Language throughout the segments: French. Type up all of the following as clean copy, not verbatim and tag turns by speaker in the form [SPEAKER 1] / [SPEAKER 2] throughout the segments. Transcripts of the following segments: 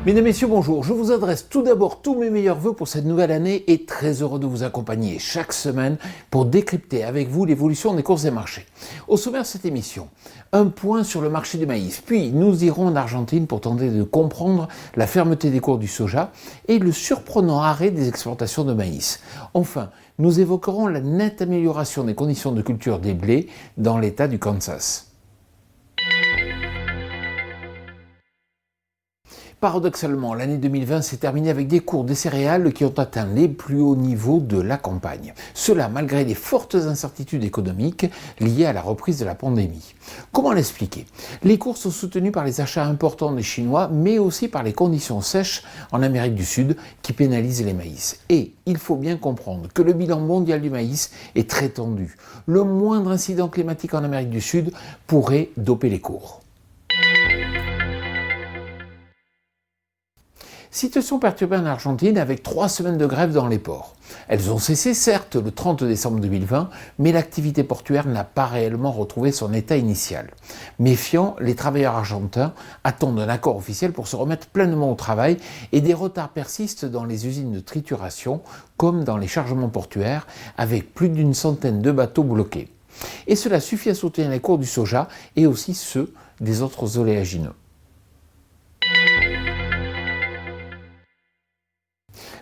[SPEAKER 1] Mesdames, Messieurs, bonjour. Je vous adresse tout d'abord tous mes meilleurs vœux pour cette nouvelle année et très heureux de vous accompagner chaque semaine pour décrypter avec vous l'évolution des cours des marchés. Au sommaire de cette émission, un point sur le marché du maïs, puis nous irons en Argentine pour tenter de comprendre la fermeté des cours du soja et le surprenant arrêt des exportations de maïs. Enfin, nous évoquerons la nette amélioration des conditions de culture des blés dans l'État du Kansas. Paradoxalement, l'année 2020 s'est terminée avec des cours des céréales qui ont atteint les plus hauts niveaux de la campagne. Cela malgré les fortes incertitudes économiques liées à la reprise de la pandémie. Comment l'expliquer? Les cours sont soutenus par les achats importants des Chinois, mais aussi par les conditions sèches en Amérique du Sud qui pénalisent les maïs. Et il faut bien comprendre que le bilan mondial du maïs est très tendu. Le moindre incident climatique en Amérique du Sud pourrait doper les cours. Situation perturbée en Argentine avec 3 semaines de grève dans les ports. Elles ont cessé certes le 30 décembre 2020, mais l'activité portuaire n'a pas réellement retrouvé son état initial. Méfiants, les travailleurs argentins attendent un accord officiel pour se remettre pleinement au travail et des retards persistent dans les usines de trituration comme dans les chargements portuaires avec plus d'une centaine de bateaux bloqués. Et cela suffit à soutenir les cours du soja et aussi ceux des autres oléagineux.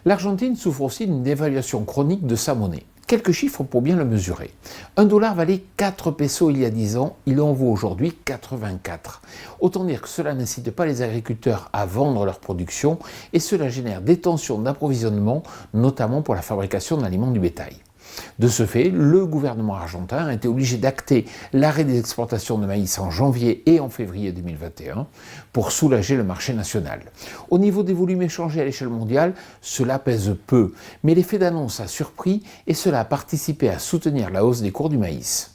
[SPEAKER 1] L'Argentine souffre aussi d'une dévaluation chronique de sa monnaie. Quelques chiffres pour bien le mesurer. Un dollar valait 4 pesos il y a 10 ans, il en vaut aujourd'hui 84. Autant dire que cela n'incite pas les agriculteurs à vendre leur production et cela génère des tensions d'approvisionnement, notamment pour la fabrication d'aliments du bétail. De ce fait, le gouvernement argentin a été obligé d'acter l'arrêt des exportations de maïs en janvier et en février 2021 pour soulager le marché national. Au niveau des volumes échangés à l'échelle mondiale, cela pèse peu, mais l'effet d'annonce a surpris et cela a participé à soutenir la hausse des cours du maïs.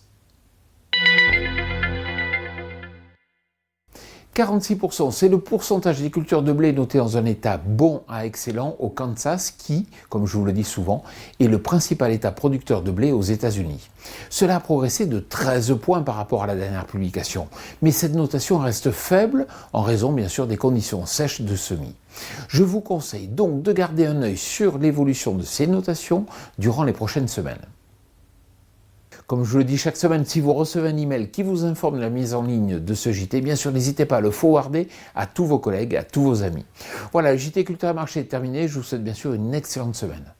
[SPEAKER 1] 46%, c'est le pourcentage des cultures de blé notées dans un état bon à excellent au Kansas qui, comme je vous le dis souvent, est le principal état producteur de blé aux États-Unis. Cela a progressé de 13 points par rapport à la dernière publication, mais cette notation reste faible en raison bien sûr des conditions sèches de semis. Je vous conseille donc de garder un œil sur l'évolution de ces notations durant les prochaines semaines. Comme je le dis chaque semaine, si vous recevez un email qui vous informe de la mise en ligne de ce JT, bien sûr, n'hésitez pas à le forwarder à tous vos collègues, à tous vos amis. Voilà, le JT Culture et Marché est terminé. Je vous souhaite bien sûr une excellente semaine.